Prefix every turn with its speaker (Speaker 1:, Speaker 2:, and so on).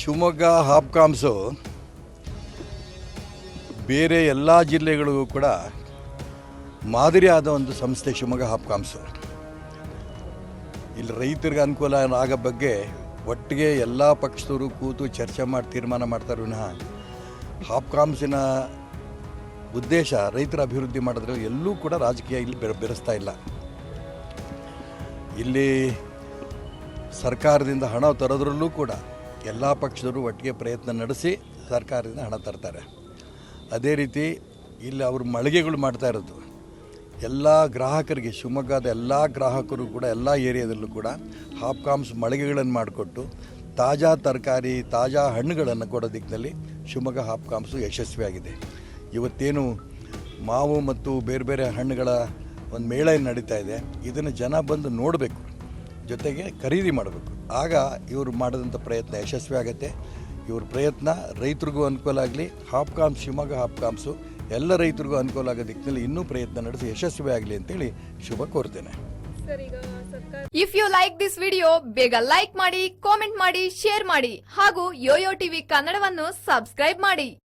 Speaker 1: ಶಿವಮೊಗ್ಗ ಹಾಪ್ಕಾಮ್ಸು ಬೇರೆ ಎಲ್ಲ ಜಿಲ್ಲೆಗಳಿಗೂ ಕೂಡ ಮಾದರಿಯಾದ ಒಂದು ಸಂಸ್ಥೆ ಶಿವಮೊಗ್ಗ ಹಾಪ್ಕಾಮ್ಸು. ಇಲ್ಲಿ ರೈತರಿಗೆ ಅನುಕೂಲ ಆಗೋ ಬಗ್ಗೆ ಒಟ್ಟಿಗೆ ಎಲ್ಲ ಪಕ್ಷದವರು ಕೂತು ಚರ್ಚೆ ಮಾಡಿ ತೀರ್ಮಾನ ಮಾಡ್ತಾರೆ ವಿನಃ ಹಾಪ್ಕಾಮ್ಸಿನ ಉದ್ದೇಶ ರೈತರ ಅಭಿವೃದ್ಧಿ ಮಾಡಿದ್ರೆ ಎಲ್ಲೂ ಕೂಡ ರಾಜಕೀಯ ಇಲ್ಲಿ ಬೆರೆಸ್ತಾ ಇಲ್ಲ. ಇಲ್ಲಿ ಸರ್ಕಾರದಿಂದ ಹಣ ತರೋದ್ರಲ್ಲೂ ಕೂಡ ಎಲ್ಲ ಪಕ್ಷದವರು ಒಟ್ಟಿಗೆ ಪ್ರಯತ್ನ ನಡೆಸಿ ಸರ್ಕಾರದಿಂದ ಹಣ ತರ್ತಾರೆ. ಅದೇ ರೀತಿ ಇಲ್ಲಿ ಅವರು ಮಳಿಗೆಗಳು ಮಾಡ್ತಾ ಇರೋದು ಎಲ್ಲ ಗ್ರಾಹಕರಿಗೆ, ಶಿವಮೊಗ್ಗದ ಎಲ್ಲ ಗ್ರಾಹಕರು ಕೂಡ ಎಲ್ಲ ಏರಿಯಾದಲ್ಲೂ ಕೂಡ ಹಾಪ್ಕಾಮ್ಸ್ ಮಳಿಗೆಗಳನ್ನು ಮಾಡಿಕೊಟ್ಟು ತಾಜಾ ತರಕಾರಿ, ತಾಜಾ ಹಣ್ಣುಗಳನ್ನು ಕೊಡೋ ದಿಕ್ಕಿನಲ್ಲಿ ಶಿವಮೊಗ್ಗ ಹಾಪ್ಕಾಮ್ಸು ಯಶಸ್ವಿಯಾಗಿದೆ. ಇವತ್ತೇನು ಮಾವು ಮತ್ತು ಬೇರೆ ಬೇರೆ ಹಣ್ಣುಗಳ ಒಂದು ಮೇಳ ನಡೀತಾ ಇದೆ, ಇದನ್ನು ಜನ ಬಂದು ನೋಡಬೇಕು, ಜೊತೆಗೆ ಖರೀದಿ ಮಾಡಬೇಕು. ಆಗ ಇವರು ಮಾಡಿದಂಥ ಪ್ರಯತ್ನ ಯಶಸ್ವಿ ಆಗುತ್ತೆ. ಇವ್ರ ಪ್ರಯತ್ನ ರೈತರಿಗೂ ಅನುಕೂಲ ಆಗಲಿ, ಹಾಪ್ಕಾಮ್ಸ್ ಶಿವಮೊಗ್ಗ ಹಾಪ್ಕಾಮ್ಸು ಎಲ್ಲ ರೈತರಿಗೂ ಅನುಕೂಲ ಆಗೋ ದಿಕ್ಕಿನಲ್ಲಿ ಇನ್ನೂ ಪ್ರಯತ್ನ ನಡೆಸಿ ಯಶಸ್ವಿ ಆಗಲಿ ಅಂತೇಳಿ ಶುಭ ಕೋರ್ತೇನೆ.
Speaker 2: If you like this video ಬೇಗ ಲೈಕ್ ಮಾಡಿ, ಕಾಮೆಂಟ್ ಮಾಡಿ, ಶೇರ್ ಮಾಡಿ ಹಾಗೂ ಯೋಯೋ ಟಿವಿ ಕನ್ನಡವನ್ನು ಸಬ್ಸ್ಕ್ರೈಬ್ ಮಾಡಿ.